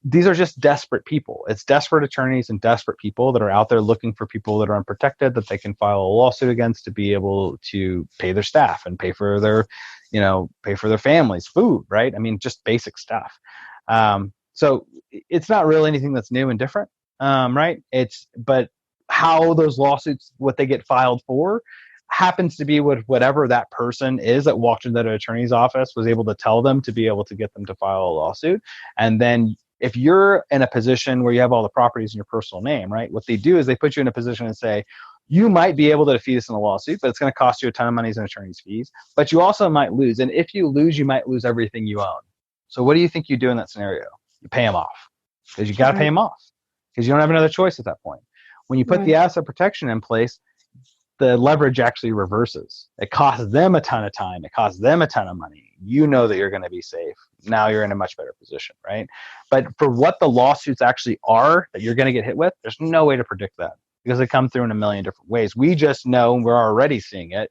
D: these are just desperate people. It's desperate attorneys and desperate people that are out there looking for people that are unprotected that they can file a lawsuit against to be able to pay their staff and pay for their families' food, right? I mean, just basic stuff. So it's not really anything that's new and different. Right? But how those lawsuits, what they get filed for, happens to be whatever that person is that walked into that attorney's office was able to tell them to be able to get them to file a lawsuit. And then if you're in a position where you have all the properties in your personal name, right? What they do is they put you in a position and say, you might be able to defeat us in a lawsuit, but it's going to cost you a ton of money in attorney's fees. But you also might lose. And if you lose, you might lose everything you own. So what do you think you do in that scenario? You pay them off, because you got to pay them off. Because you don't have another choice at that point. When you put the asset protection in place, the leverage actually reverses. It costs them a ton of time. It costs them a ton of money. You know that you're going to be safe. Now you're in a much better position, right? But for what the lawsuits actually are that you're going to get hit with, there's no way to predict that because they come through in a million different ways. We just know, and we're already seeing it,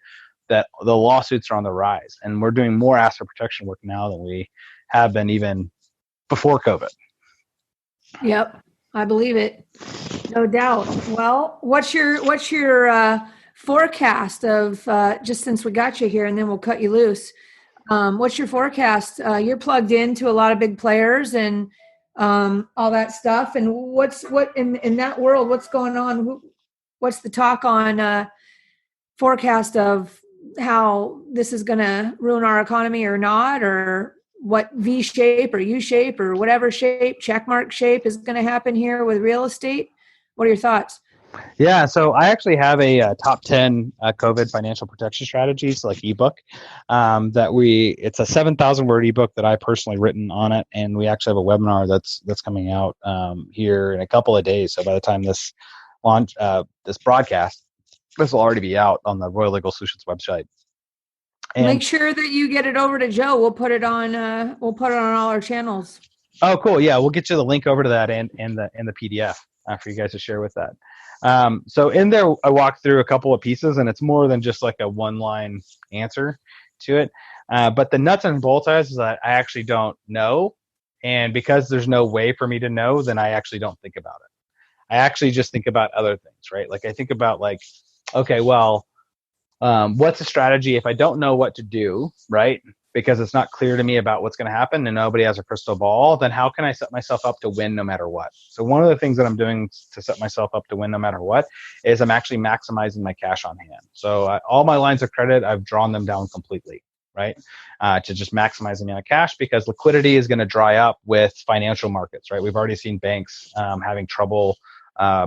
D: that the lawsuits are on the rise. And we're doing more asset protection work now than we have been even before COVID.
C: Yep. I believe it. No doubt. Well, what's your forecast of, just since we got you here and then we'll cut you loose. What's your forecast? You're plugged into a lot of big players and all that stuff. And what in that world, what's going on? What's the talk on forecast of how this is going to ruin our economy or not, or what V shape or U shape or whatever shape, checkmark shape is going to happen here with real estate? What are your thoughts?
D: Yeah, so I actually have a top 10 COVID financial protection strategies, like ebook. It's a 7,000 word ebook that I personally written on it, and we actually have a webinar that's coming out here in a couple of days. So by the time this this broadcast, this will already be out on the Royal Legal Solutions website.
C: And make sure that you get it over to Joe. We'll put it on all our channels.
D: Oh, cool. Yeah, we'll get you the link over to that and the PDF for you guys to share with that. So in there, I walk through a couple of pieces, and it's more than just like a one-line answer to it. But the nuts and bolts is that I actually don't know. And because there's no way for me to know, then I actually don't think about it. I actually just think about other things, right? Like I think about like, okay, well, what's a strategy if I don't know what to do, right? Because it's not clear to me about what's going to happen and nobody has a crystal ball, then how can I set myself up to win no matter what? So one of the things that I'm doing to set myself up to win no matter what is I'm actually maximizing my cash on hand. So all my lines of credit, I've drawn them down completely, right? To just maximize the amount of cash, because liquidity is going to dry up with financial markets, right? We've already seen banks having trouble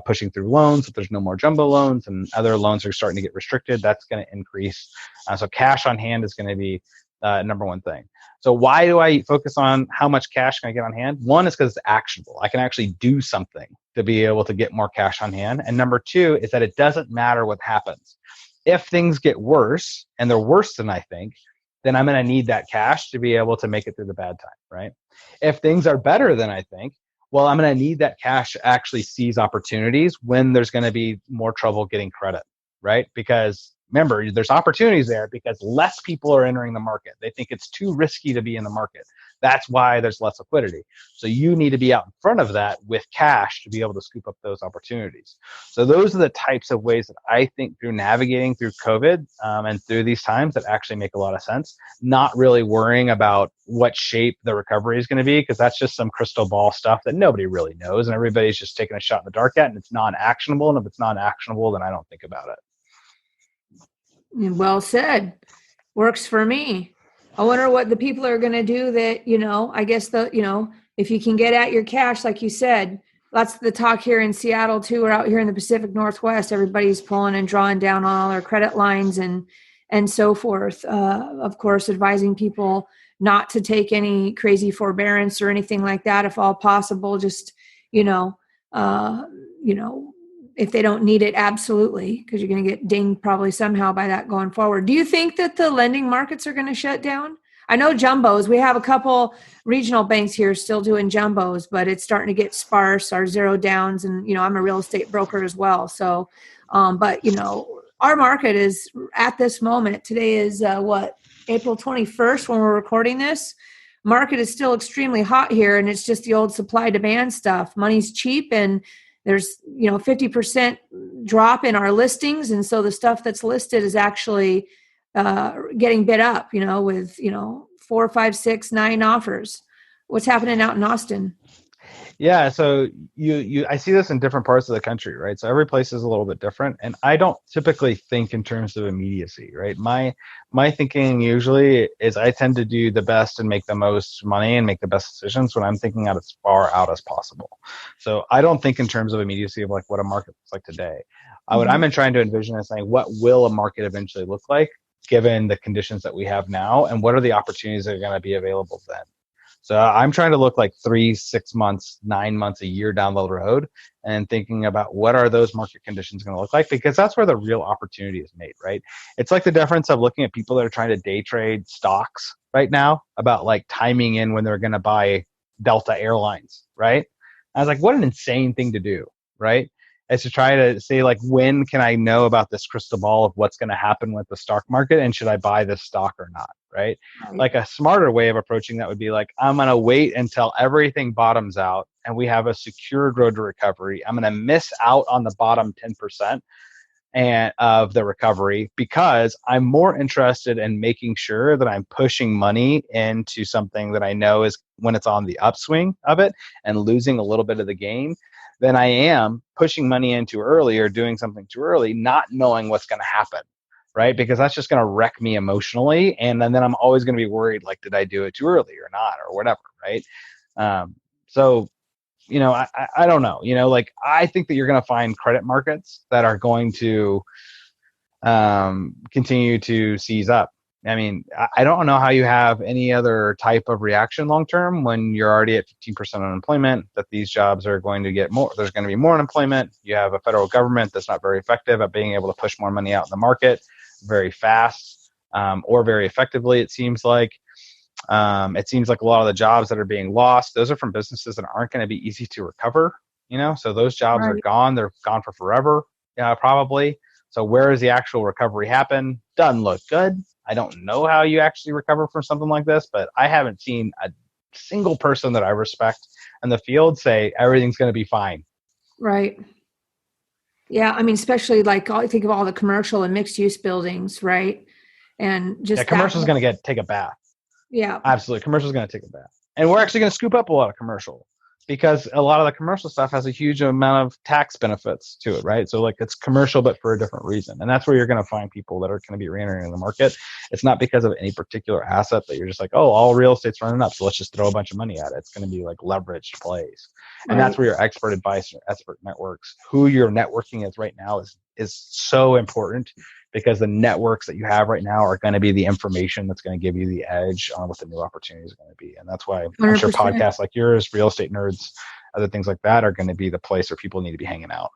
D: pushing through loans. If there's no more jumbo loans and other loans are starting to get restricted, that's going to increase. So cash on hand is going to be number one thing. So why do I focus on how much cash can I get on hand? One is because it's actionable. I can actually do something to be able to get more cash on hand. And number two is that it doesn't matter what happens. If things get worse, and they're worse than I think, then I'm going to need that cash to be able to make it through the bad time, right? If things are better than I think, well, I'm going to need that cash to actually seize opportunities when there's going to be more trouble getting credit, right? Because remember, there's opportunities there because less people are entering the market. They think it's too risky to be in the market. That's why there's less liquidity. So you need to be out in front of that with cash to be able to scoop up those opportunities. So those are the types of ways that I think through navigating through COVID and through these times that actually make a lot of sense. Not really worrying about what shape the recovery is going to be, because that's just some crystal ball stuff that nobody really knows and everybody's just taking a shot in the dark at, and it's non-actionable. And if it's non-actionable, then I don't think about it.
C: Well said. Works for me. I wonder what the people are going to do that, I guess if you can get at your cash, like you said, that's the talk here in Seattle too, or out here in the Pacific Northwest. Everybody's pulling and drawing down on all their credit lines and so forth. Of course, advising people not to take any crazy forbearance or anything like that, if all possible. Just, if they don't need it, absolutely, because you're going to get dinged probably somehow by that going forward. Do you think that the lending markets are going to shut down? I know jumbos. We have a couple regional banks here still doing jumbos, but it's starting to get sparse, our zero downs. And, I'm a real estate broker as well. So, but, our market is at this moment, today is April 21st when we're recording this. Market is still extremely hot here, and it's just the old supply demand stuff. Money's cheap, and there's 50% drop in our listings, and so the stuff that's listed is actually getting bid up, with 4, 5, 6, 9 offers. What's happening out in Austin?
D: Yeah, so I see this in different parts of the country, right? So every place is a little bit different, and I don't typically think in terms of immediacy, right? My thinking usually is I tend to do the best and make the most money and make the best decisions when I'm thinking out as far out as possible. So I don't think in terms of immediacy of like what a market looks like today. What I'm trying to envision is saying, what will a market eventually look like given the conditions that we have now, and what are the opportunities that are going to be available then? So I'm trying to look like 3, 6 months, 9 months, a year down the road, and thinking about what are those market conditions going to look like, because that's where the real opportunity is made, right? It's like the difference of looking at people that are trying to day trade stocks right now about like timing in when they're going to buy Delta Airlines, right? I was like, what an insane thing to do, right? Is to try to say like, when can I know about this crystal ball of what's going to happen with the stock market, and should I buy this stock or not, right? Like a smarter way of approaching that would be like, I'm going to wait until everything bottoms out and we have a secured road to recovery. I'm going to miss out on the bottom 10% of the recovery, because I'm more interested in making sure that I'm pushing money into something that I know is when it's on the upswing of it and losing a little bit of the gain, than I am pushing money in too early or doing something too early, not knowing what's going to happen. right? Because that's just going to wreck me emotionally. And then I'm always going to be worried, like, did I do it too early or not, or whatever, right? So, I don't know, like, I think that you're going to find credit markets that are going to continue to seize up. I mean, I don't know how you have any other type of reaction long term when you're already at 15% unemployment, that these jobs are going to get more. There's going to be more unemployment. You have a federal government that's not very effective at being able to push more money out in the market very fast, or very effectively, it seems like. It seems like a lot of the jobs that are being lost, those are from businesses that aren't going to be easy to recover, so those jobs are gone. They're gone for forever, probably. So where does the actual recovery happen? Doesn't look good. I don't know how you actually recover from something like this, but I haven't seen a single person that I respect in the field say everything's going to be fine.
C: Right. Yeah. I mean, especially like I think of all the commercial and mixed use buildings, right? And just
D: commercial is going to take a bath.
C: Yeah,
D: absolutely. Commercial is going to take a bath, and we're actually going to scoop up a lot of commercial, because a lot of the commercial stuff has a huge amount of tax benefits to it, right? So like, it's commercial, but for a different reason. And that's where you're going to find people that are going to be re-entering the market. It's not because of any particular asset that you're just like, oh, all real estate's running up, so let's just throw a bunch of money at it. It's going to be like leveraged plays. And that's where your expert advice, your expert networks, who you're networking is right now is so important, because the networks that you have right now are going to be the information that's going to give you the edge on what the new opportunities are going to be. And that's why I'm sure podcasts like yours, Real Estate Nerds, other things like that are going to be the place where people need to be hanging out.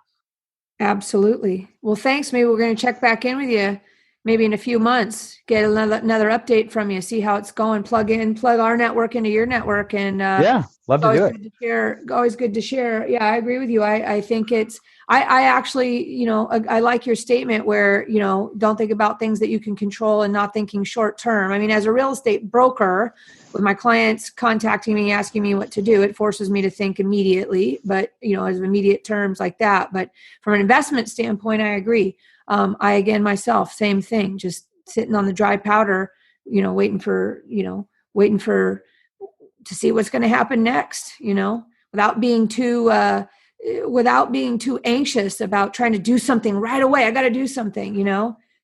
C: Absolutely. Well, thanks. Maybe we're going to check back in with you maybe in a few months, get another update from you, see how it's going, plug our network into your network. And
D: yeah, love to do
C: it. Always good to share. Yeah, I agree with you. I think I actually, I like your statement where, don't think about things that you can control and not thinking short term. I mean, as a real estate broker, with my clients contacting me, asking me what to do, it forces me to think immediately, but, as immediate terms like that. But from an investment standpoint, I agree. I, again, myself, same thing, just sitting on the dry powder, waiting for to see what's going to happen next, without being too anxious about trying to do something right away. I got to do something,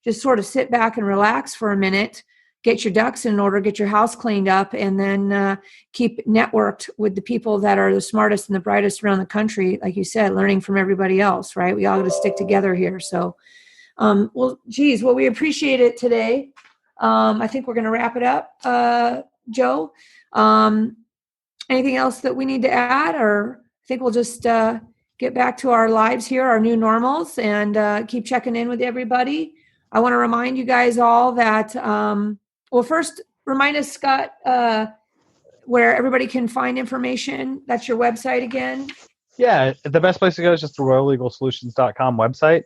C: just sort of sit back and relax for a minute, get your ducks in order, get your house cleaned up, and then keep networked with the people that are the smartest and the brightest around the country. Like you said, learning from everybody else, right? We all got to stick together here. So, we appreciate it today. I think we're going to wrap it up, Joe. Anything else that we need to add, or I think we'll just get back to our lives here, our new normals, and keep checking in with everybody. I want to remind you guys all that, first remind us, Scott, where everybody can find information. That's your website again.
D: Yeah, the best place to go is just the royallegalsolutions.com website.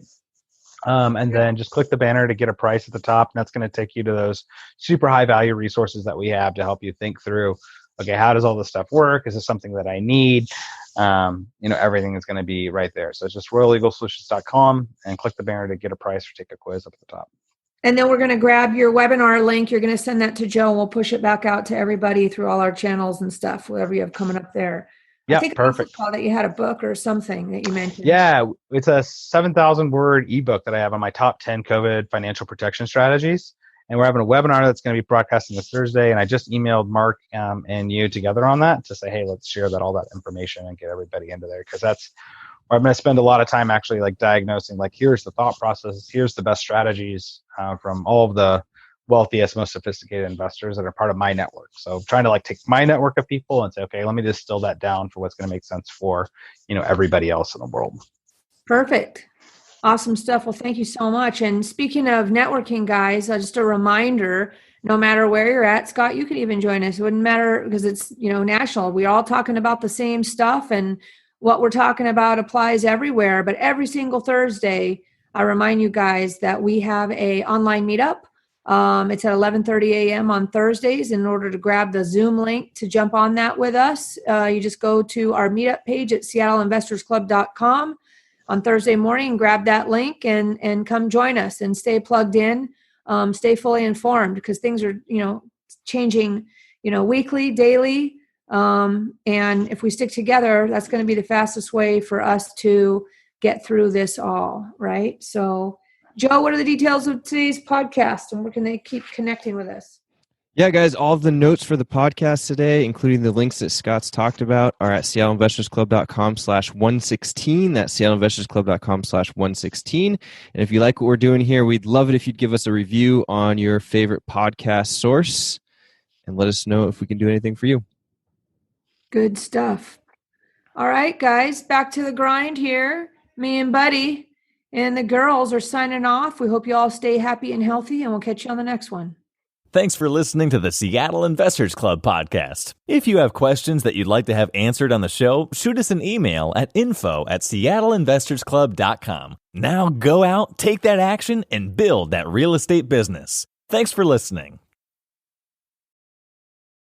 D: And then just click the banner to get a price at the top. And that's going to take you to those super high value resources that we have to help you think through, okay, how does all this stuff work? Is this something that I need? Everything is going to be right there. So it's just royallegalsolutions.com and click the banner to get a price or take a quiz up at the top.
C: And then we're going to grab your webinar link. You're going to send that to Joe, and we'll push it back out to everybody through all our channels and stuff, whatever you have coming up there.
D: Yeah,
C: I think
D: perfect.
C: That you had a book or something that you mentioned.
D: Yeah, it's a 7,000 word ebook that I have on my top 10 COVID financial protection strategies. And we're having a webinar that's going to be broadcasting this Thursday. And I just emailed Mark and you together on that to say, hey, let's share all that information and get everybody into there. Because that's where I'm going to spend a lot of time actually like diagnosing, like, here's the thought process, here's the best strategies from all of the wealthiest, most sophisticated investors that are part of my network. So I'm trying to like take my network of people and say, okay, let me distill that down for what's going to make sense for, everybody else in the world.
C: Perfect. Awesome stuff. Well, thank you so much. And speaking of networking, guys, just a reminder, no matter where you're at, Scott, you could even join us. It wouldn't matter because it's, national. We're all talking about the same stuff, and what we're talking about applies everywhere. But every single Thursday, I remind you guys that we have a online meetup. It's at 11:30 a.m. on Thursdays. In order to grab the Zoom link to jump on that with us, you just go to our meetup page at seattleinvestorsclub.com on Thursday morning and grab that link and come join us and stay plugged in, stay fully informed, because things are, changing, weekly, daily. And if we stick together, that's going to be the fastest way for us to get through this all, right? So Joe, what are the details of today's podcast and where can they keep connecting with us?
B: Yeah, guys, all of the notes for the podcast today, including the links that Scott's talked about, are at seattleinvestorsclub.com/116. That's seattleinvestorsclub.com/116. And if you like what we're doing here, we'd love it if you'd give us a review on your favorite podcast source and let us know if we can do anything for you.
C: Good stuff. All right, guys, back to the grind here. Me and Buddy and the girls are signing off. We hope you all stay happy and healthy, and we'll catch you on the next one.
A: Thanks for listening to the Seattle Investors Club podcast. If you have questions that you'd like to have answered on the show, shoot us an email at info@seattleinvestorsclub.com. Now go out, take that action, and build that real estate business. Thanks for listening.